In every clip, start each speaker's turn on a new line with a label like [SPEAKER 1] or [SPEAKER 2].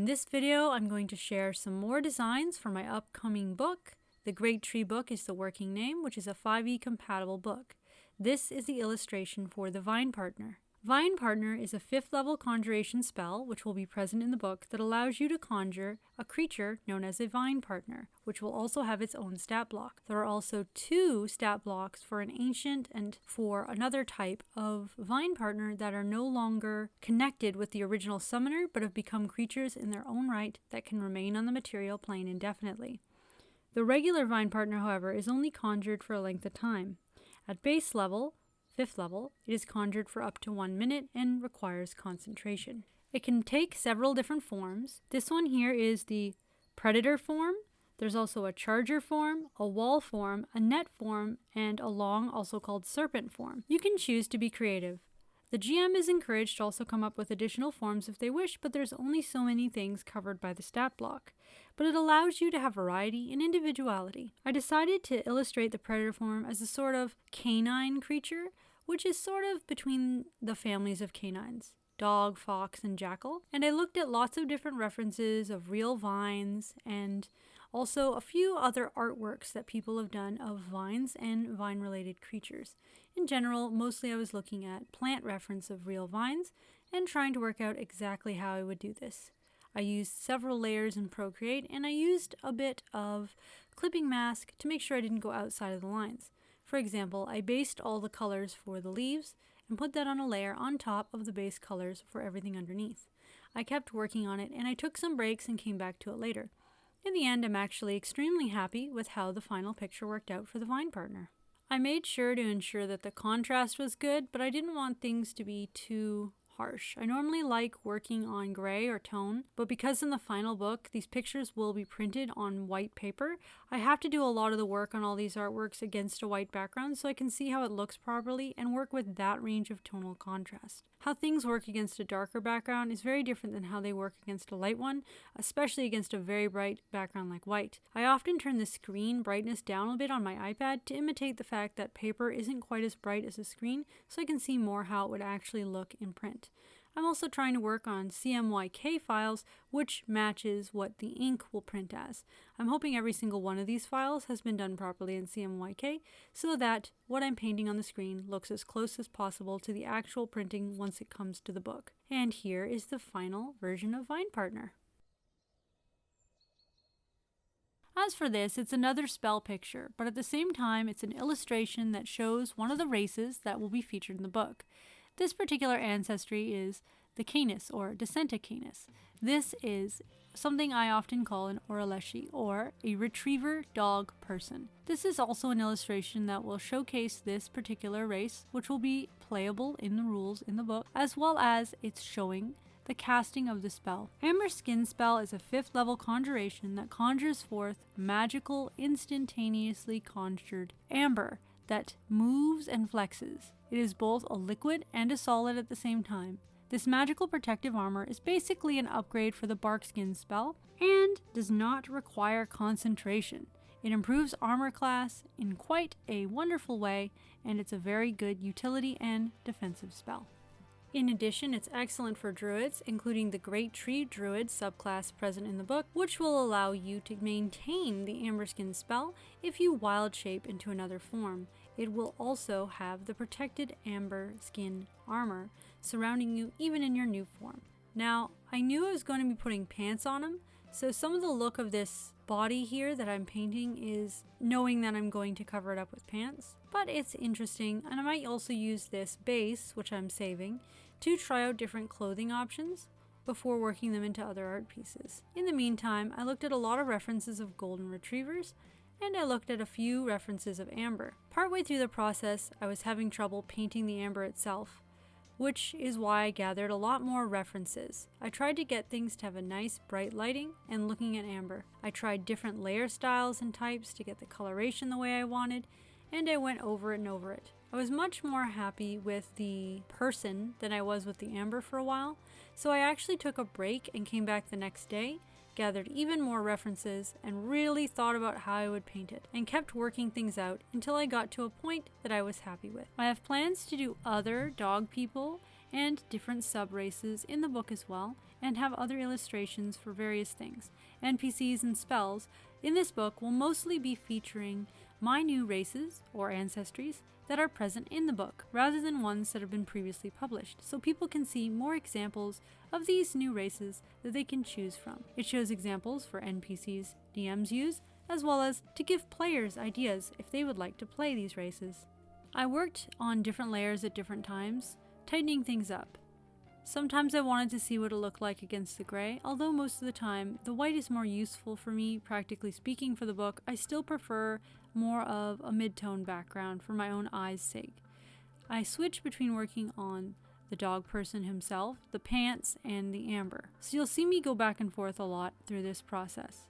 [SPEAKER 1] this video, I'm going to share some more designs for my upcoming book. The Great Tree book is the working name, which is a 5e compatible book. This is the illustration for the Vine Partner. Vine Partner is a 5th level conjuration spell, which will be present in the book, that allows you to conjure a creature known as a Vine Partner, which will also have its own stat block. There are also 2 stat blocks for an ancient and for another type of Vine Partner that are no longer connected with the original summoner, but have become creatures in their own right that can remain on the material plane indefinitely. The regular Vine Partner, however, is only conjured for a length of time. At base level, 5th level, it is conjured for up to 1 minute and requires concentration. It can take several different forms. This one here is the predator form. There's also a charger form, a wall form, a net form, and a long, also called serpent form. You can choose to be creative. The GM is encouraged to also come up with additional forms if they wish, but there's only so many things covered by the stat block. But it allows you to have variety and individuality. I decided to illustrate the predator form as a sort of canine creature, which is sort of between the families of canines, dog, fox, and jackal. And I looked at lots of different references of real vines and also a few other artworks that people have done of vines and vine-related creatures. In general, mostly I was looking at plant reference of real vines and trying to work out exactly how I would do this. I used several layers in Procreate, and I used a bit of clipping mask to make sure I didn't go outside of the lines. For example, I based all the colors for the leaves and put that on a layer on top of the base colors for everything underneath. I kept working on it, and I took some breaks and came back to it later. In the end, I'm actually extremely happy with how the final picture worked out for the Vine Partner. I made sure to ensure that the contrast was good, but I didn't want things to be too harsh. I normally like working on gray or tone, but because in the final book these pictures will be printed on white paper, I have to do a lot of the work on all these artworks against a white background so I can see how it looks properly and work with that range of tonal contrast. How things work against a darker background is very different than how they work against a light one, especially against a very bright background like white. I often turn the screen brightness down a bit on my iPad to imitate the fact that paper isn't quite as bright as a screen, so I can see more how it would actually look in print. I'm also trying to work on CMYK files, which matches what the ink will print as. I'm hoping every single one of these files has been done properly in CMYK so that what I'm painting on the screen looks as close as possible to the actual printing once it comes to the book. And here is the final version of Vine Partner. As for this, it's another spell picture, but at the same time it's an illustration that shows one of the races that will be featured in the book. This particular ancestry is the Canis, or Descenta Canis. This is something I often call an Oreleshi, or a retriever dog person. This is also an illustration that will showcase this particular race, which will be playable in the rules in the book, as well as it's showing the casting of the spell. Amber Skin spell is a 5th level conjuration that conjures forth magical, instantaneously conjured amber that moves and flexes. It is both a liquid and a solid at the same time. This magical protective armor is basically an upgrade for the Bark Skin spell and does not require concentration. It improves armor class in quite a wonderful way, and it's a very good utility and defensive spell. In addition, it's excellent for druids, including the Great Tree Druid subclass present in the book, which will allow you to maintain the Amber Skin spell if you wild shape into another form. It will also have the protected Amber Skin armor surrounding you even in your new form. Now, I knew I was going to be putting pants on him, so some of the look of this body here that I'm painting is knowing that I'm going to cover it up with pants. But it's interesting, and I might also use this base, which I'm saving, to try out different clothing options before working them into other art pieces. In the meantime, I looked at a lot of references of golden retrievers, and I looked at a few references of amber. Partway through the process, I was having trouble painting the amber itself, which is why I gathered a lot more references. I tried to get things to have a nice bright lighting and looking at amber. I tried different layer styles and types to get the coloration the way I wanted, and I went over it and over it. I was much more happy with the person than I was with the amber for a while, so I actually took a break and came back the next day, gathered even more references, and really thought about how I would paint it, and kept working things out until I got to a point that I was happy with. I have plans to do other dog people and different sub-races in the book as well, and have other illustrations for various things. NPCs and spells in this book will mostly be featuring my new races, or ancestries, that are present in the book, rather than ones that have been previously published, so people can see more examples of these new races that they can choose from. It shows examples for NPCs DMs use, as well as to give players ideas if they would like to play these races. I worked on different layers at different times, tightening things up. Sometimes I wanted to see what it looked like against the gray, although most of the time the white is more useful for me, practically speaking. For the book, I still prefer more of a mid-tone background for my own eyes' sake. I switched between working on the dog person himself, the pants, and the amber, so you'll see me go back and forth a lot through this process.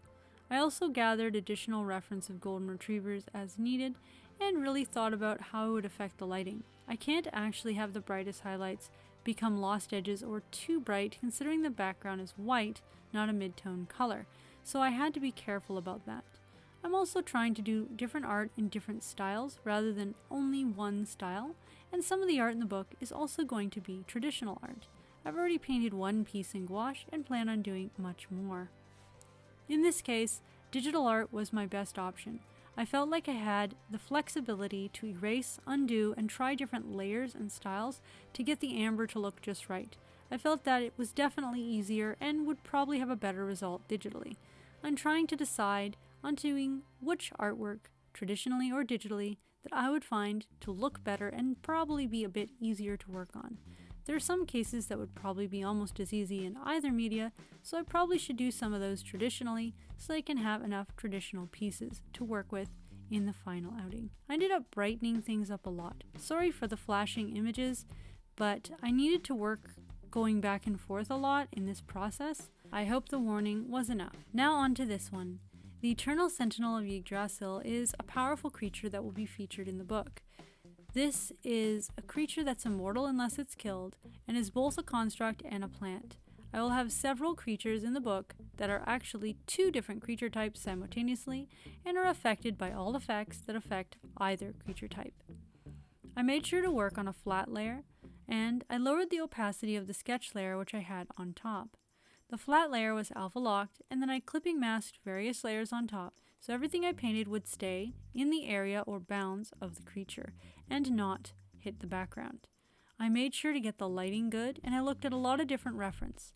[SPEAKER 1] I also gathered additional reference of golden retrievers as needed, and really thought about how it would affect the lighting. I can't actually have the brightest highlights become lost edges or too bright, considering the background is white, not a mid-tone color, so I had to be careful about that. I'm also trying to do different art in different styles rather than only one style, and some of the art in the book is also going to be traditional art. I've already painted one piece in gouache and plan on doing much more. In this case, digital art was my best option. I felt like I had the flexibility to erase, undo, and try different layers and styles to get the amber to look just right. I felt that it was definitely easier and would probably have a better result digitally. I'm trying to decide on doing which artwork, traditionally or digitally, that I would find to look better and probably be a bit easier to work on. There are some cases that would probably be almost as easy in either media, so I probably should do some of those traditionally so I can have enough traditional pieces to work with in the final outing. I ended up brightening things up a lot. Sorry for the flashing images, but I needed to work going back and forth a lot in this process. I hope the warning was enough. Now on to this one. The Eternal Sentinel of Yggdrasil is a powerful creature that will be featured in the book. This is a creature that's immortal unless it's killed, and is both a construct and a plant. I will have several creatures in the book that are actually two different creature types simultaneously, and are affected by all effects that affect either creature type. I made sure to work on a flat layer, and I lowered the opacity of the sketch layer which I had on top. The flat layer was alpha locked, and then I clipping masked various layers on top, so everything I painted would stay in the area or bounds of the creature, and not hit the background. I made sure to get the lighting good, and I looked at a lot of different reference.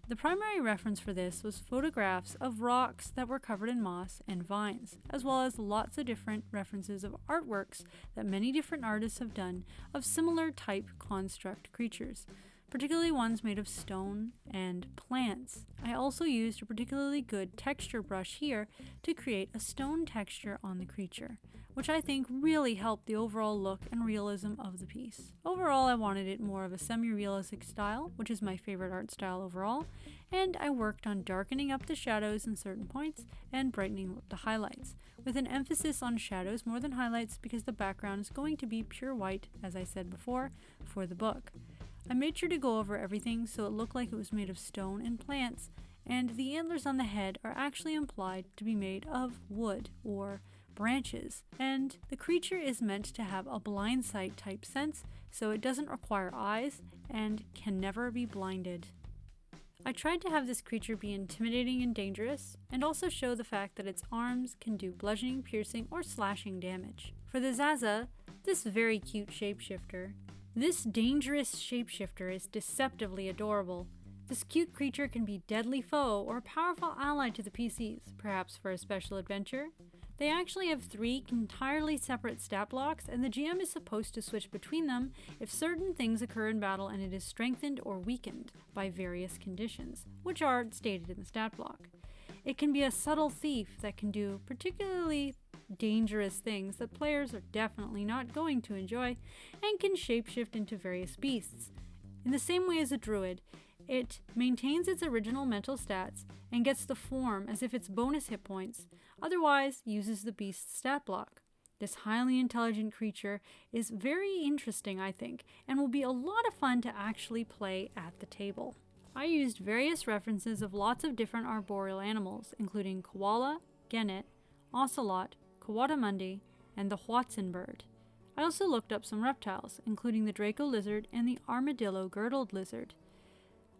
[SPEAKER 1] The primary reference for this was photographs of rocks that were covered in moss and vines, as well as lots of different references of artworks that many different artists have done of similar type construct creatures, particularly ones made of stone and plants. I also used a particularly good texture brush here to create a stone texture on the creature, which I think really helped the overall look and realism of the piece. Overall, I wanted it more of a semi-realistic style, which is my favorite art style overall, and I worked on darkening up the shadows in certain points and brightening up the highlights, with an emphasis on shadows more than highlights because the background is going to be pure white, as I said before, for the book. I made sure to go over everything so it looked like it was made of stone and plants, and the antlers on the head are actually implied to be made of wood or branches, and the creature is meant to have a blind sight type sense, so it doesn't require eyes and can never be blinded. I tried to have this creature be intimidating and dangerous, and also show the fact that its arms can do bludgeoning, piercing, or slashing damage. For the Zaza, this very cute shapeshifter, this dangerous shapeshifter is deceptively adorable. This cute creature can be a deadly foe or a powerful ally to the PCs, perhaps for a special adventure. They actually have 3 entirely separate stat blocks, and the GM is supposed to switch between them if certain things occur in battle and it is strengthened or weakened by various conditions, which are stated in the stat block. It can be a subtle thief that can do particularly dangerous things that players are definitely not going to enjoy, and can shapeshift into various beasts. In the same way as a druid, it maintains its original mental stats and gets the form as if it's bonus hit points, otherwise uses the beast's stat block. This highly intelligent creature is very interesting, I think, and will be a lot of fun to actually play at the table. I used various references of lots of different arboreal animals, including koala, genet, ocelot, Kawatamundi, and the Hoatzin bird. I also looked up some reptiles, including the Draco lizard and the armadillo girdled lizard.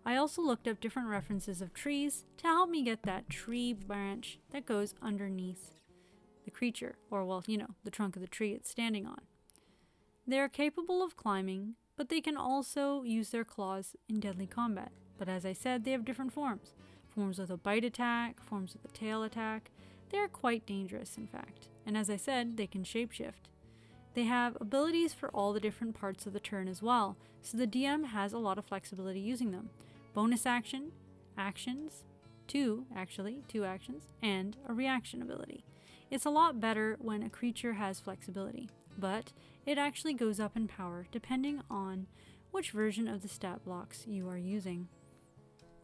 [SPEAKER 1] I also looked up different references of trees to help me get that tree branch that goes underneath the creature, or well, the trunk of the tree it's standing on. They are capable of climbing, but they can also use their claws in deadly combat. But as I said, they have different forms. Forms with a bite attack, forms with a tail attack. They are quite dangerous, in fact. And as I said, they can shapeshift. They have abilities for all the different parts of the turn as well, so the DM has a lot of flexibility using them. Bonus action, actions, two actions, and a reaction ability. It's a lot better when a creature has flexibility, but it actually goes up in power depending on which version of the stat blocks you are using.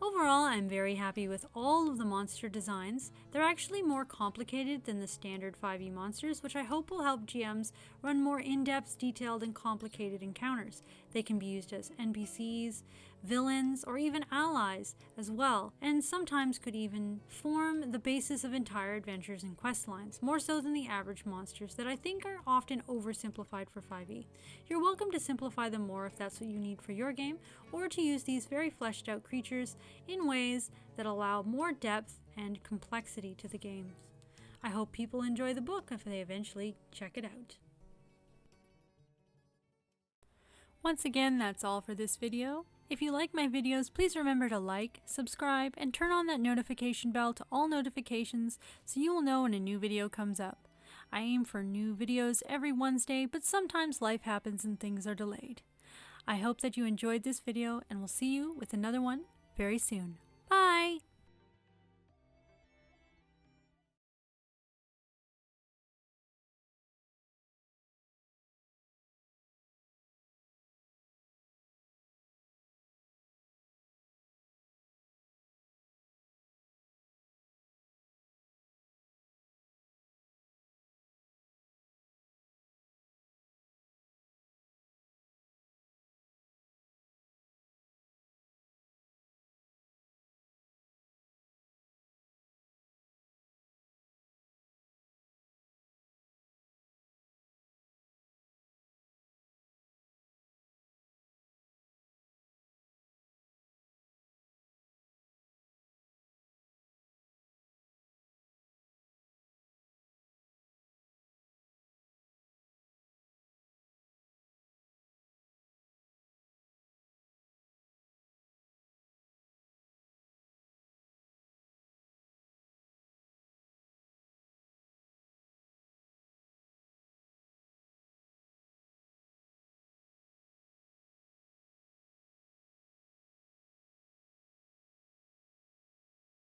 [SPEAKER 1] Overall, I'm very happy with all of the monster designs. They're actually more complicated than the standard 5e monsters, which I hope will help GMs run more in-depth, detailed, and complicated encounters. They can be used as NPCs, villains, or even allies as well, and sometimes could even form the basis of entire adventures and quest lines, more so than the average monsters that I think are often oversimplified for 5e. You're welcome to simplify them more if that's what you need for your game, or to use these very fleshed out creatures in ways that allow more depth and complexity to the games. I hope people enjoy the book if they eventually check it out. Once again, that's all for this video. If you like my videos, please remember to like, subscribe, and turn on that notification bell to all notifications so you will know when a new video comes up. I aim for new videos every Wednesday, but sometimes life happens and things are delayed. I hope that you enjoyed this video, and we'll see you with another one very soon.